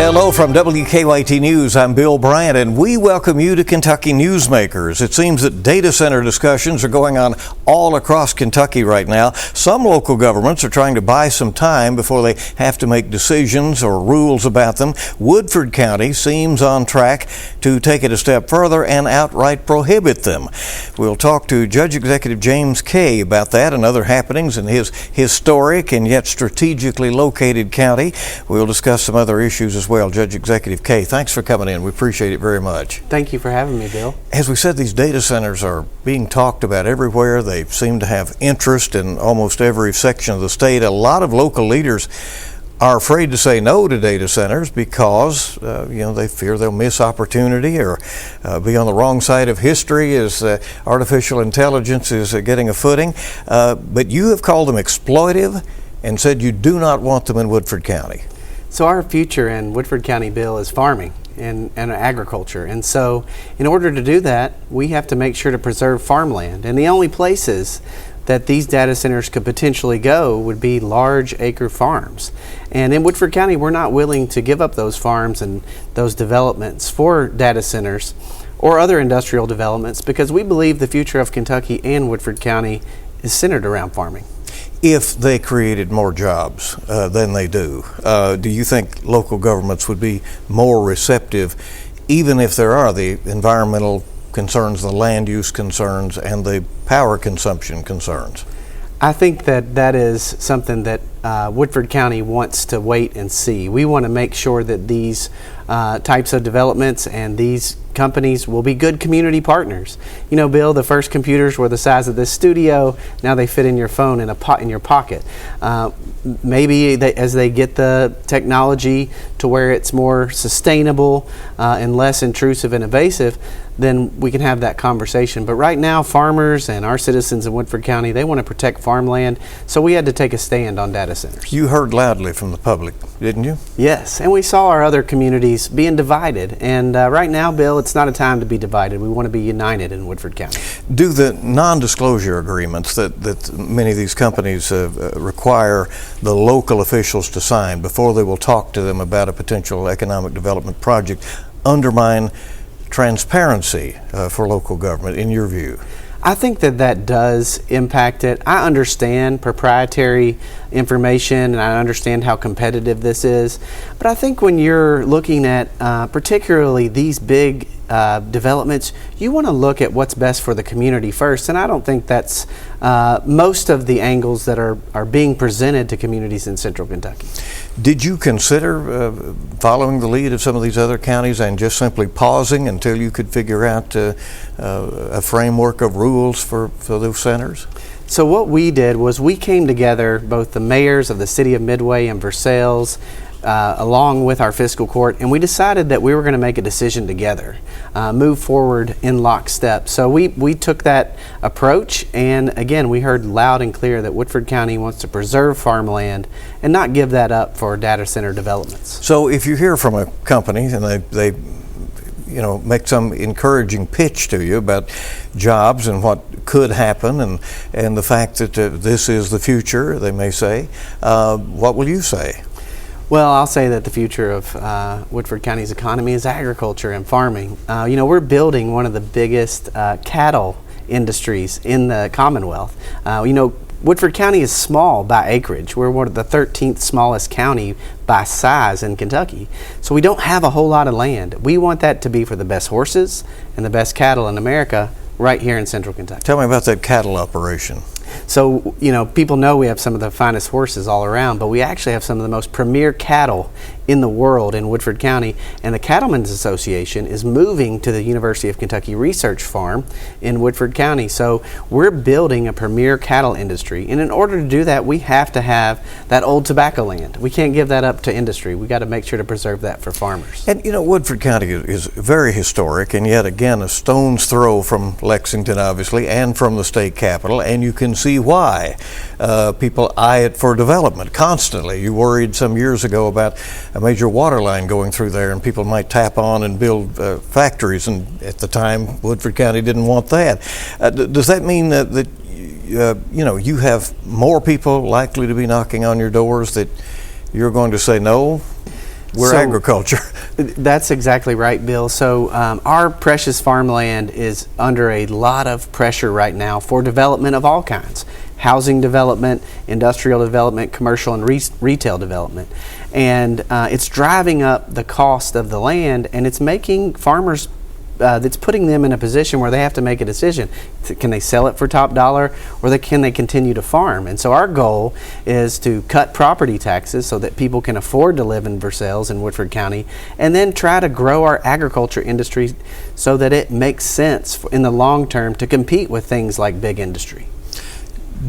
Hello from WKYT News. I'm Bill Bryant, and we welcome you to Kentucky Newsmakers. It seems that data center discussions are going on all across Kentucky right now. Some local governments are trying to buy some time before they have to make decisions or rules about them. Woodford County seems on track to take it a step further and outright prohibit them. We'll talk to Judge Executive James Kay about that and other happenings in his historic and yet strategically located county. We'll discuss some other issues as well. Judge Executive Kay, thanks for coming in. We appreciate it very much. Thank you for having me, Bill. As we said, these data centers are being talked about everywhere. They seem to have interest in almost every section of the state. A lot of local leaders are afraid to say no to data centers because they fear they'll miss opportunity or be on the wrong side of history as artificial intelligence is getting a footing. But you have called them exploitive and said you do not want them in Woodford County. So our future in Woodford County, Bill, is farming and agriculture. And so in order to do that, we have to make sure to preserve farmland. And the only places that these data centers could potentially go would be large acre farms. And in Woodford County, we're not willing to give up those farms and those developments for data centers or other industrial developments because we believe the future of Kentucky and Woodford County is centered around farming. If they created more jobs than they do you think local governments would be more receptive, even if there are the environmental concerns, the land use concerns, and the power consumption concerns? I think that is something that Woodford County wants to wait and see. We want to make sure that these types of developments and these companies will be good community partners. You know, Bill, the first computers were the size of this studio. Now they fit in your phone in your pocket. Maybe as they get the technology to where it's more sustainable and less intrusive and invasive, then we can have that conversation. But right now, farmers and our citizens in Woodford County, they want to protect farmland, so we had to take a stand on data centers. You heard loudly from the public, didn't you? Yes, and we saw our other communities being divided. And right now, Bill, it's not a time to be divided. We want to be united in Woodford County. Do the non-disclosure agreements that many of these companies require the local officials to sign before they will talk to them about a potential economic development project undermine transparency for local government, in your view? I think that does impact it. I understand proprietary information and I understand how competitive this is, but I think when you're looking at particularly these big developments, you want to look at what's best for the community first, and I don't think that's most of the angles that are being presented to communities in central Kentucky. Did you consider following the lead of some of these other counties and just simply pausing until you could figure out a framework of rules for those centers? So what we did was we came together, both the mayors of the city of Midway and Versailles, along with our fiscal court, and we decided that we were going to make a decision together, move forward in lockstep. So we took that approach, and again, we heard loud and clear that Woodford County wants to preserve farmland and not give that up for data center developments. So if you hear from a company and they make some encouraging pitch to you about jobs and what could happen and the fact that this is the future, they may say, what will you say? Well, I'll say that the future of Woodford County's economy is agriculture and farming. We're building one of the biggest cattle industries in the Commonwealth. Woodford County is small by acreage. We're one of the 13th smallest county by size in Kentucky. So we don't have a whole lot of land. We want that to be for the best horses and the best cattle in America right here in central Kentucky. Tell me about that cattle operation. So, people know we have some of the finest horses all around, but we actually have some of the most premier cattle in the world in Woodford County, and the Cattlemen's Association is moving to the University of Kentucky Research Farm in Woodford County. So we're building a premier cattle industry, and in order to do that, we have to have that old tobacco land. We can't give that up to industry. We got to make sure to preserve that for farmers. And Woodford County is very historic, and yet again a stone's throw from Lexington, obviously, and from the state capitol, and you can see why people eye it for development constantly. You worried some years ago about a major water line going through there and people might tap on and build factories, and at the time Woodford County didn't want that. Does that mean that you have more people likely to be knocking on your doors that you're going to say no? We're So- agriculture. That's exactly right, Bill. So our precious farmland is under a lot of pressure right now for development of all kinds. Housing development, industrial development, commercial and retail development. And it's driving up the cost of the land, and it's making farmers, that's putting them in a position where they have to make a decision. Can they sell it for top dollar, or can they continue to farm? And so our goal is to cut property taxes so that people can afford to live in Versailles in Woodford County, and then try to grow our agriculture industry so that it makes sense in the long term to compete with things like big industry.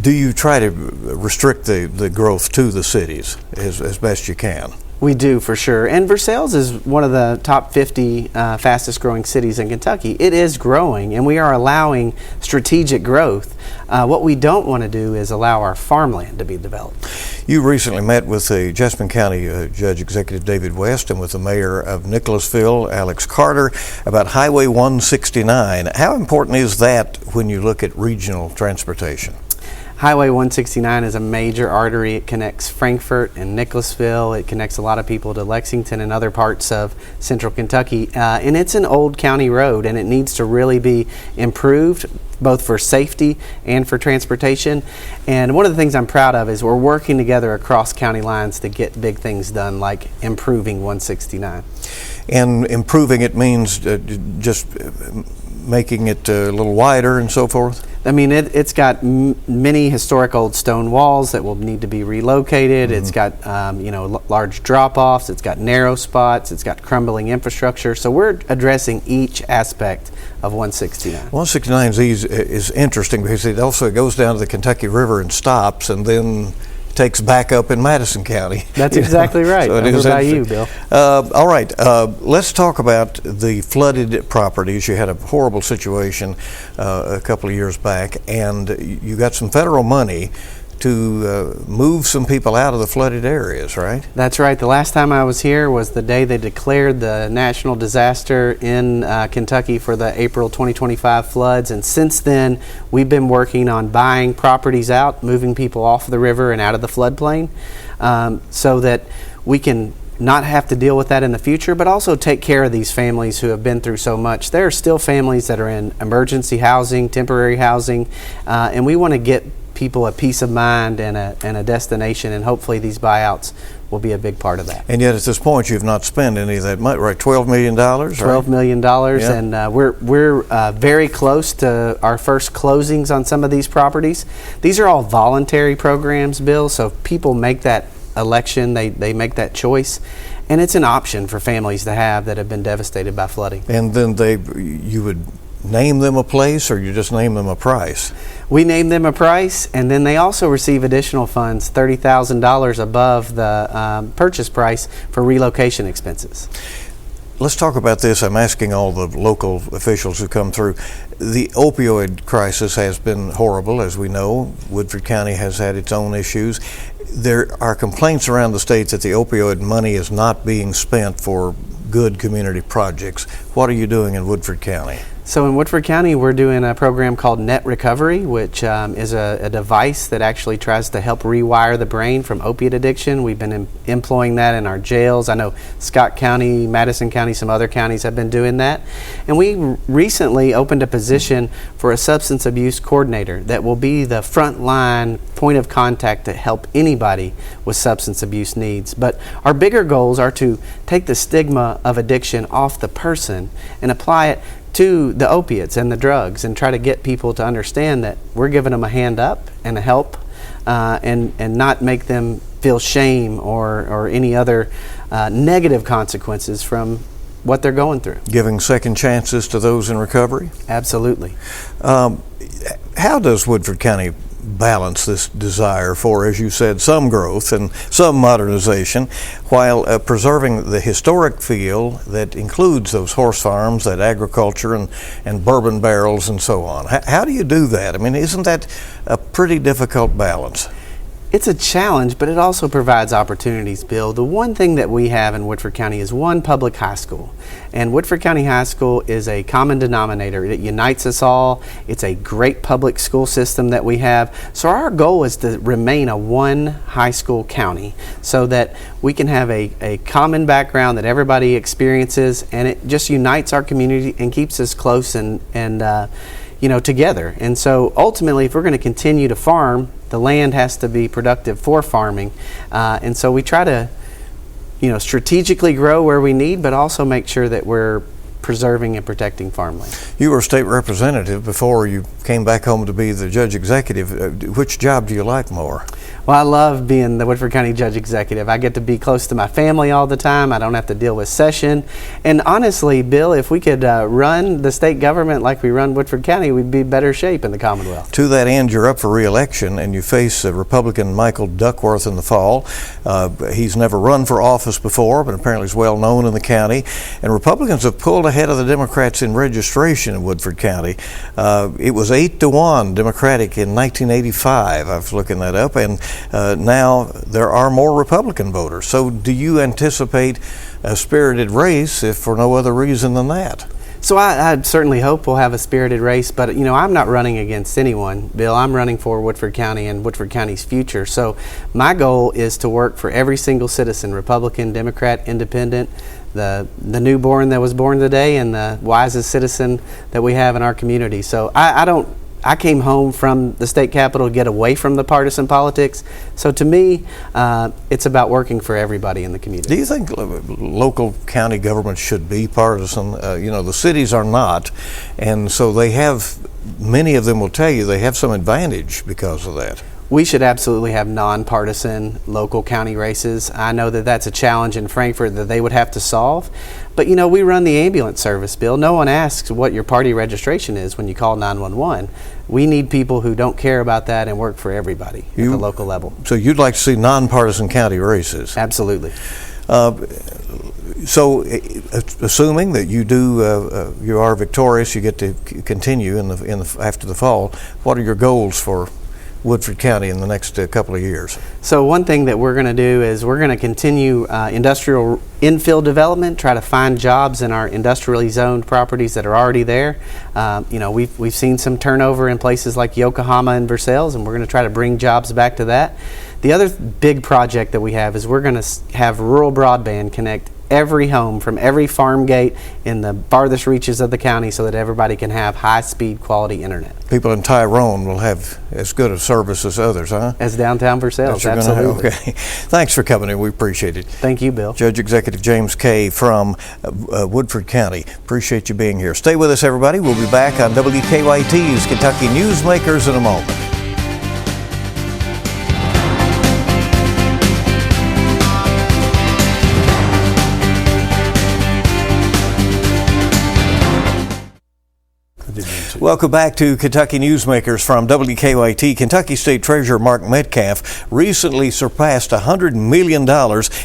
Do you try to restrict the growth to the cities as best you can? We do, for sure. And Versailles is one of the top 50 fastest growing cities in Kentucky. It is growing, and we are allowing strategic growth. What we don't want to do is allow our farmland to be developed. You recently met with the Jessamine County Judge Executive David West and with the mayor of Nicholasville, Alex Carter, about Highway 169. How important is that when you look at regional transportation? Highway 169 is a major artery. It connects Frankfort and Nicholasville. It connects a lot of people to Lexington and other parts of central Kentucky. And it's an old county road, and it needs to really be improved, both for safety and for transportation. And one of the things I'm proud of is we're working together across county lines to get big things done, like improving 169. And improving it means just making it a little wider and so forth? I mean, it's got many historic old stone walls that will need to be relocated. It's got, large drop-offs. It's got narrow spots. It's got crumbling infrastructure. So we're addressing each aspect of 169. 169 is interesting because it also goes down to the Kentucky River and stops, and then takes back up in Madison County. That's exactly right. So Over by you, Bill. All right, let's talk about the flooded properties. You had a horrible situation a couple of years back, and you got some federal money to move some people out of the flooded areas, right? That's right. The last time I was here was the day they declared the national disaster in Kentucky for the April 2025 floods. And since then, we've been working on buying properties out, moving people off the river and out of the floodplain, so that we can not have to deal with that in the future, but also take care of these families who have been through so much. There are still families that are in emergency housing, temporary housing, and we want to get people a peace of mind and a destination, and hopefully these buyouts will be a big part of that. And yet at this point you've not spent any of that money, right? $12 million? $12 million, Yeah. and we're very close to our first closings on some of these properties. These are all voluntary programs, Bill, so people make that election, they make that choice, and it's an option for families to have that have been devastated by flooding. And then you would name them a place, or you just name them a price? We name them a price, and then they also receive additional funds, $30,000 above the purchase price for relocation expenses. Let's talk about this. I'm asking all the local officials who come through. The opioid crisis has been horrible, as we know. Woodford County has had its own issues. There are complaints around the state that the opioid money is not being spent for good community projects. What are you doing in Woodford County? So in Woodford County, we're doing a program called Net Recovery, which is a device that actually tries to help rewire the brain from opiate addiction. We've been employing that in our jails. I know Scott County, Madison County, some other counties have been doing that. And we recently opened a position for a substance abuse coordinator that will be the front line point of contact to help anybody with substance abuse needs. But our bigger goals are to take the stigma of addiction off the person and apply it to the opiates and the drugs, and try to get people to understand that we're giving them a hand up and a help, and not make them feel shame or any other negative consequences from what they're going through. Giving second chances to those in recovery? Absolutely. How does Woodford County balance this desire for, as you said, some growth and some modernization, while preserving the historic feel that includes those horse farms, that agriculture, and bourbon barrels and so on? How do you do that? I mean, isn't that a pretty difficult balance? It's a challenge, but it also provides opportunities, Bill. The one thing that we have in Woodford County is one public high school. And Woodford County High School is a common denominator. It unites us all. It's a great public school system that we have. So our goal is to remain a one high school county so that we can have a common background that everybody experiences, and it just unites our community and keeps us close and together. And so ultimately, if we're going to continue to farm, the land has to be productive for farming. And so we try to, strategically grow where we need, but also make sure that we're preserving and protecting farmland. You were a state representative before you came back home to be the judge executive. Which job do you like more? Well, I love being the Woodford County Judge Executive. I get to be close to my family all the time. I don't have to deal with session. And honestly, Bill, if we could run the state government like we run Woodford County, we'd be in better shape in the Commonwealth. To that end, you're up for re-election, and you face Republican Michael Duckworth in the fall. He's never run for office before, but apparently is well known in the county. And Republicans have pulled ahead of the Democrats in registration in Woodford County. It was 8-1 Democratic in 1985. I was looking that up, and now there are more Republican voters. So do you anticipate a spirited race, if for no other reason than that? So I certainly hope we'll have a spirited race, but I'm not running against anyone, Bill. I'm running for Woodford County and Woodford County's future. So my goal is to work for every single citizen, Republican, Democrat, Independent, the newborn that was born today, and the wisest citizen that we have in our community. So I came home from the state capitol to get away from the partisan politics. So to me, it's about working for everybody in the community. Do you think local county governments should be partisan? The cities are not, and so many of them will tell you they have some advantage because of that. We should absolutely have nonpartisan local county races. I know that that's a challenge in Frankfort that they would have to solve. But we run the ambulance service, Bill. No one asks what your party registration is when you call 911. We need people who don't care about that and work for everybody at the local level. So you'd like to see nonpartisan county races? Absolutely. So, assuming that you are victorious, you get to continue after the fall. What are your goals for Woodford County in the next couple of years? So one thing that we're going to do is we're going to continue industrial infill development, try to find jobs in our industrially zoned properties that are already there. We've seen some turnover in places like Yokohama and Versailles, and we're going to try to bring jobs back to that. The other big project that we have is we're going to have rural broadband connect every home from every farm gate in the farthest reaches of the county so that everybody can have high-speed quality internet. People in Tyrone will have as good a service as others, huh? As downtown Versailles, absolutely. Okay. Thanks for coming in. We appreciate it. Thank you, Bill. Judge Executive James Kay from Woodford County. Appreciate you being here. Stay with us, everybody. We'll be back on WKYT's Kentucky Newsmakers in a moment. Welcome back to Kentucky Newsmakers from WKYT. Kentucky State Treasurer Mark Metcalf recently surpassed $100 million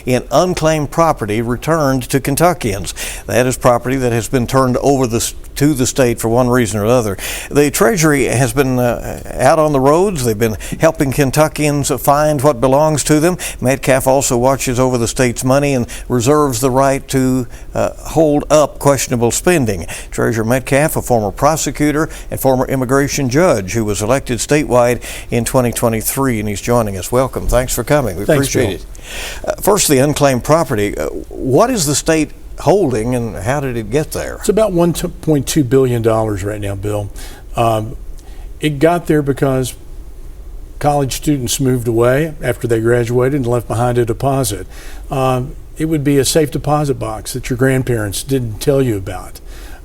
in unclaimed property returned to Kentuckians. That is property that has been turned over to the state for one reason or another. The Treasury has been out on the roads. They've been helping Kentuckians find what belongs to them. Metcalf also watches over the state's money and reserves the right to hold up questionable spending. Treasurer Metcalf, a former prosecutor and former immigration judge who was elected statewide in 2023, and he's joining us. Welcome. Thanks for coming. We appreciate it. First, the unclaimed property. What is the state holding, and how did it get there? It's about $1.2 billion right now, Bill. It got there because college students moved away after they graduated and left behind a deposit. It would be a safe deposit box that your grandparents didn't tell you about.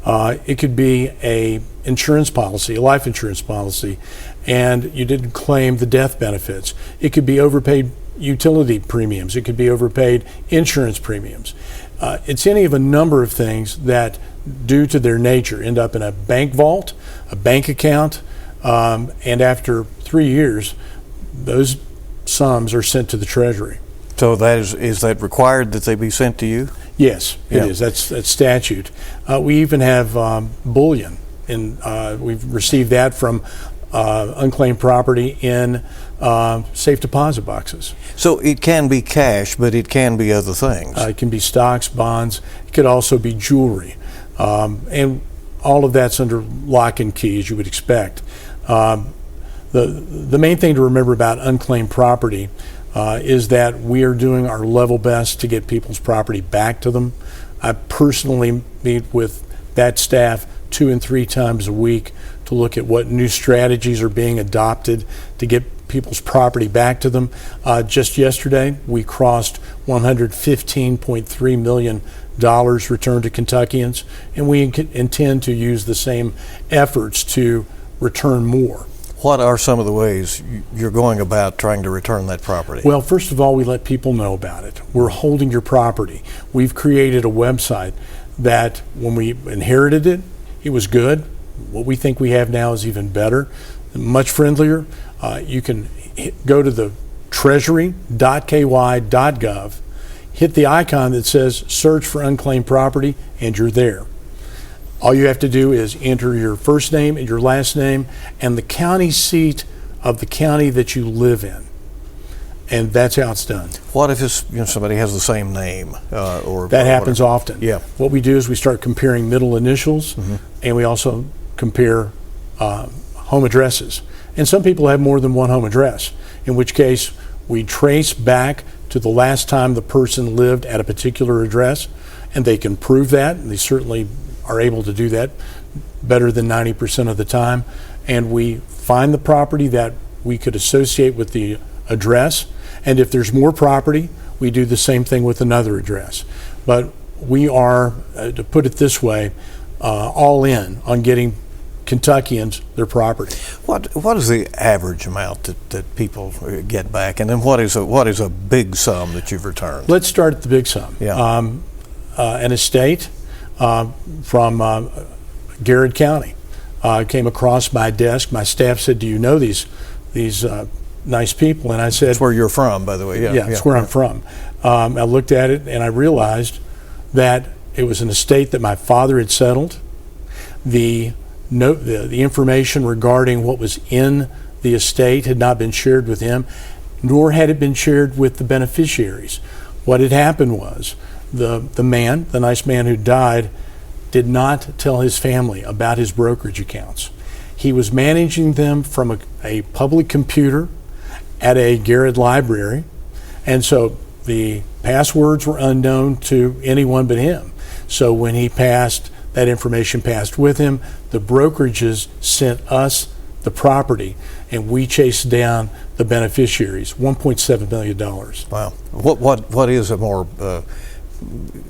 It could be a insurance policy, a life insurance policy, and you didn't claim the death benefits. It could be overpaid utility premiums. It could be overpaid insurance premiums. It's any of a number of things that, due to their nature, end up in a bank vault, a bank account, and after 3 years, those sums are sent to the Treasury. So is that required that they be sent to you? Yes, it is. That's statute. We even have bullion, and we've received that from unclaimed property in safe deposit boxes. So it can be cash, but it can be other things. It can be stocks, bonds. It could also be jewelry. And all of that's under lock and key, as you would expect. The main thing to remember about unclaimed property is that we are doing our level best to get people's property back to them. I personally meet with that staff 2 and 3 times a week to look at what new strategies are being adopted to get people's property back to them. Just yesterday, we crossed $115.3 million returned to Kentuckians, and we intend to use the same efforts to return more. What are some of the ways you're going about trying to return that property? Well, first of all, we let people know about it. We're holding your property. We've created a website that when we inherited it, it was good. What we think we have now is even better, much friendlier. You can go to the treasury.ky.gov, hit the icon that says search for unclaimed property, and you're there. All you have to do is enter your first name and your last name and the county seat of the county that you live in. And that's how it's done. What if it's, somebody has the same name? That happens often. Yeah. What we do is we start comparing middle initials, and we also compare home addresses. And some people have more than one home address, in which case we trace back to the last time the person lived at a particular address, and they can prove that, and they certainly are able to do that better than 90% of the time. And we find the property that we could associate with the address, and if there's more property, we do the same thing with another address. But we are, to put it this way, all in on getting Kentuckians their property. What is the average amount that people get back, and then what is a big sum that you've returned? Let's start at the big sum. Yeah. An estate from Garrett County came across my desk. My staff said, "Do you know these nice people?" And I said, "That's where you're from, by the way." Yeah, that's where I'm from. I looked at it and I realized that it was an estate that my father had settled. The information regarding what was in the estate had not been shared with him, nor had it been shared with the beneficiaries. What had happened was the nice man who died, did not tell his family about his brokerage accounts. He was managing them from a public computer at a Garrett library, and so the passwords were unknown to anyone but him. So when he passed, that information passed with him. The brokerages sent us the property, and we chased down the beneficiaries. $1.7 million. Wow. What is a more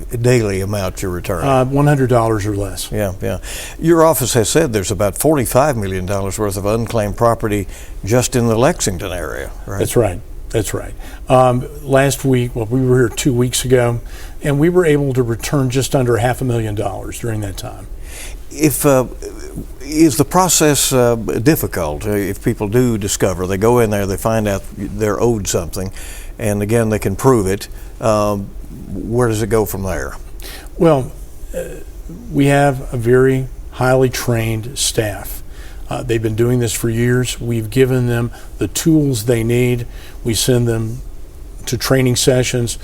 daily amount you return? $100 or less. Yeah. Your office has said there's about $45 million worth of unclaimed property just in the Lexington area, right? That's right. Last week, we were here 2 weeks ago, and we were able to return just under $500,000 during that time. Is the process difficult? If people do discover, they go in there, they find out they're owed something, and again, they can prove it, where does it go from there? Well, we have a very highly trained staff. They've been doing this for years. We've given them the tools they need. We send them to training sessions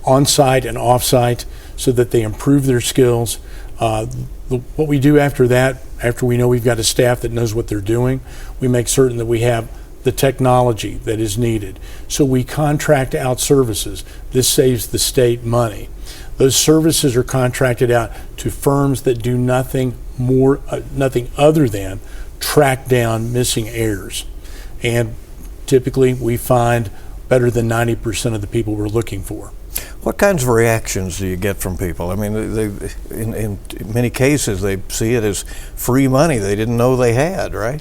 on-site and off-site so that they improve their skills. What we do after that, after we know we've got a staff that knows what they're doing, we make certain that we have the technology that is needed. So we contract out services. This saves the state money. Those services are contracted out to firms that do nothing other than track down missing heirs. And typically we find better than 90% of the people we're looking for. What kinds of reactions do you get from people? I mean, in many cases, they see it as free money they didn't know they had, right?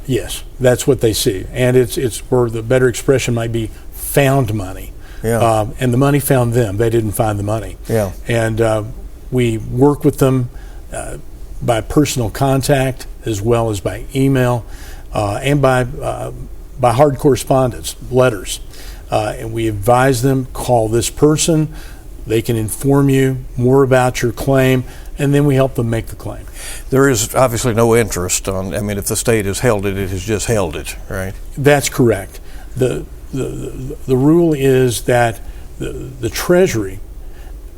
Yes, that's what they see. And it's where the better expression might be found money. Yeah. And the money found them. They didn't find the money. Yeah. And we work with them by personal contact as well as by email and by hard correspondence, letters. And we advise them, call this person. They can inform you more about your claim. and then we help them make the claim. There is obviously no interest on, I mean, if the state has held it, it has just held it, right? That's correct. The rule is that the Treasury,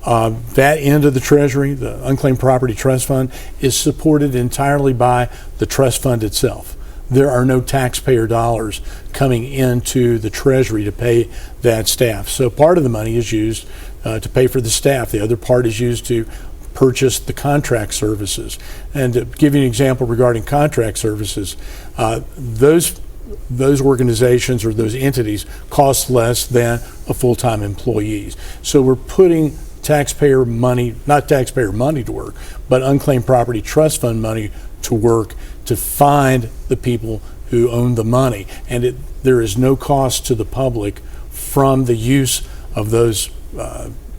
that end of the Treasury, the Unclaimed Property Trust Fund, is supported entirely by the trust fund itself. There are no taxpayer dollars coming into the Treasury to pay that staff. So part of the money is used to pay for the staff. The other part is used to purchase the contract services. And to give you an example regarding contract services, those organizations or those entities cost less than a full-time employee. So we're putting taxpayer money, not taxpayer money to work, but Unclaimed Property Trust Fund money to work to find the people who own the money. And there is no cost to the public from the use of those,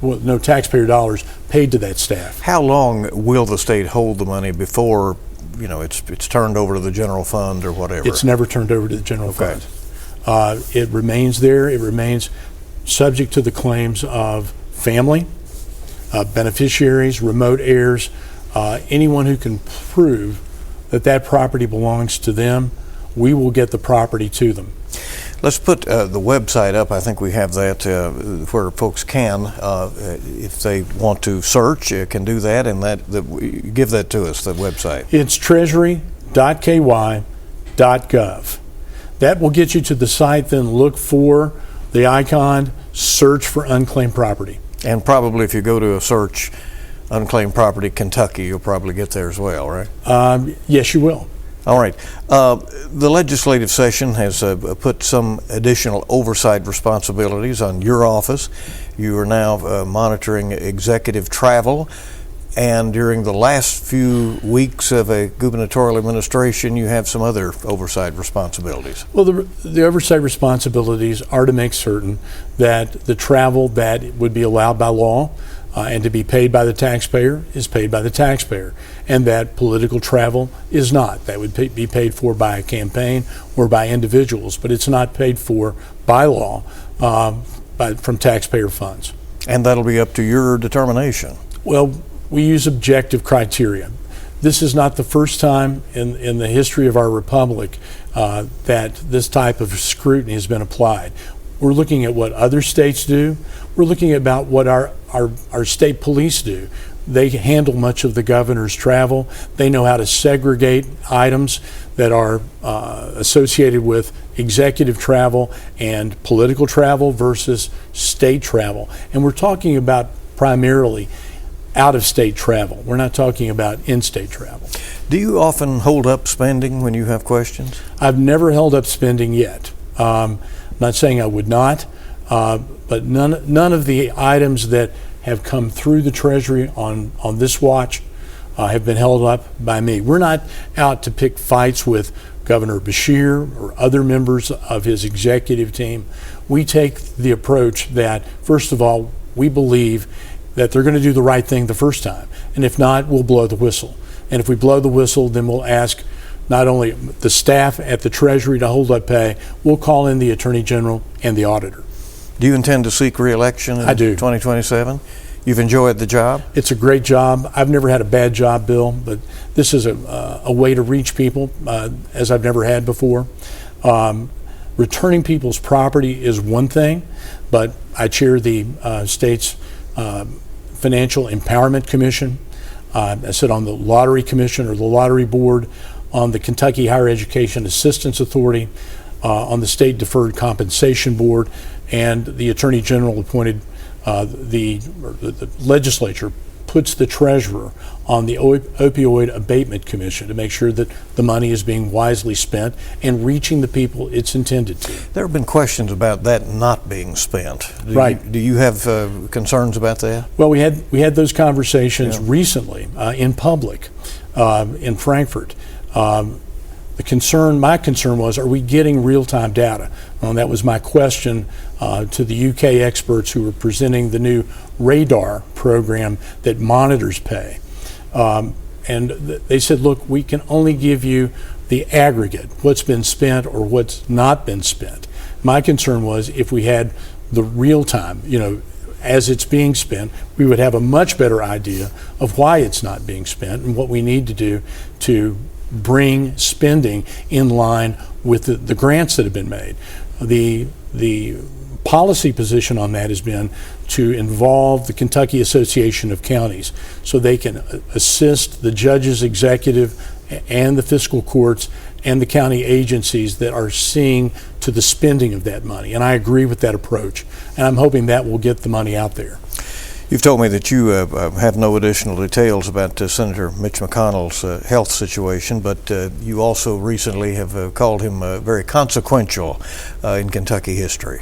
no taxpayer dollars paid to that staff. How long will the state hold the money before, you know, it's turned over to the general fund or whatever? It's never turned over to the general fund. It remains there. It remains subject to the claims of family, beneficiaries, remote heirs, anyone who can prove that that property belongs to them. We will get the property to them. Let's put the website up. I think we have that where folks can, if they want to search, can do that, and give that to us, the website. It's treasury.ky.gov. That will get you to the site. Then look for the icon, search for unclaimed property. And probably if you go to a search, Unclaimed Property Kentucky, you'll probably get there as well, right? Yes, you will. All right. The legislative session has put some additional oversight responsibilities on your office. You are now monitoring executive travel, and during the last few weeks of a gubernatorial administration, you have some other oversight responsibilities. Well, the oversight responsibilities are to make certain that the travel that would be allowed by law and to be paid by the taxpayer is paid by the taxpayer, and that political travel is not. That would be paid for by a campaign or by individuals, but it's not paid for by law from taxpayer funds. And that'll be up to your determination. Well, we use objective criteria. This is not the first time in the history of our republic that this type of scrutiny has been applied. We're looking at what other states do. We're looking about what our state police do. They handle much of the governor's travel. They know how to segregate items that are associated with executive travel and political travel versus state travel. And we're talking about primarily out-of-state travel. We're not talking about in-state travel. Do you often hold up spending when you have questions? I've never held up spending yet. I'm not saying I would not, but none of the items that have come through the Treasury on this watch have been held up by me. We're not out to pick fights with Governor Beshear or other members of his executive team. We take the approach that, first of all, we believe that they're going to do the right thing the first time. And if not, we'll blow the whistle. And if we blow the whistle, then we'll ask not only the staff at the Treasury to hold up pay, we'll call in the Attorney General and the Auditor. Do you intend to seek re-election in I do. 2027? You've enjoyed the job? It's a great job. I've never had a bad job, Bill, but this is a way to reach people as I've never had before. Returning people's property is one thing, but I chair the state's Financial Empowerment Commission. I sit on the Lottery Commission or the Lottery Board, on the Kentucky Higher Education Assistance Authority, on the State Deferred Compensation Board, and the Attorney General appointed the legislature puts the treasurer on the Opioid Abatement Commission to make sure that the money is being wisely spent and reaching the people it's intended to. There have been questions about that not being spent. Do you have concerns about that? Well, we had those conversations recently in public in Frankfurt. My concern was, are we getting real-time data? And that was my question to the UK experts who were presenting the new radar program that monitors pay. And they said, look, we can only give you the aggregate, what's been spent or what's not been spent. My concern was if we had the real-time, as it's being spent, we would have a much better idea of why it's not being spent and what we need to do to bring spending in line with the grants that have been made. The policy position on that has been to involve the Kentucky Association of Counties so they can assist the judges, executive, and the fiscal courts and the county agencies that are seeing to the spending of that money. And I agree with that approach. And I'm hoping that will get the money out there. You've told me that you have no additional details about Senator Mitch McConnell's health situation, but you also recently have called him very consequential in Kentucky history.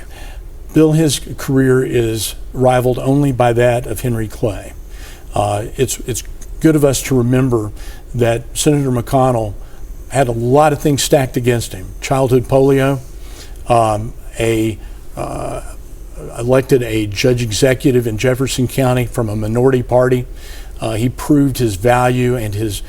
Bill, his career is rivaled only by that of Henry Clay. It's good of us to remember that Senator McConnell had a lot of things stacked against him. Childhood polio, elected a judge executive in Jefferson County from a minority party. He proved his value and his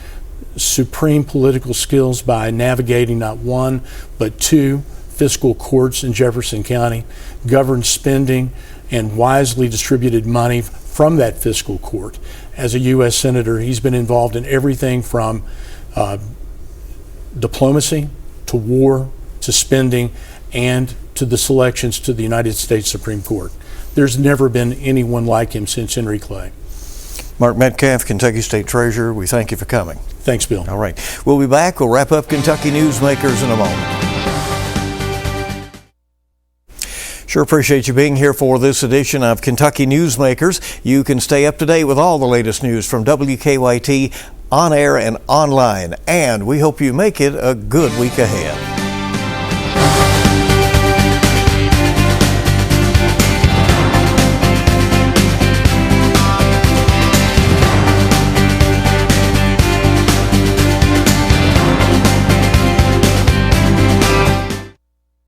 supreme political skills by navigating not one, but two fiscal courts in Jefferson County, governed spending, and wisely distributed money from that fiscal court. As a U.S. Senator, he's been involved in everything from diplomacy to war to spending and to the selections to the United States Supreme Court. There's never been anyone like him since Henry Clay. Mark Metcalf, Kentucky State Treasurer, we thank you for coming. Thanks, Bill. All right. We'll be back. We'll wrap up Kentucky Newsmakers in a moment. Sure appreciate you being here for this edition of Kentucky Newsmakers. You can stay up to date with all the latest news from WKYT on air and online. And we hope you make it a good week ahead.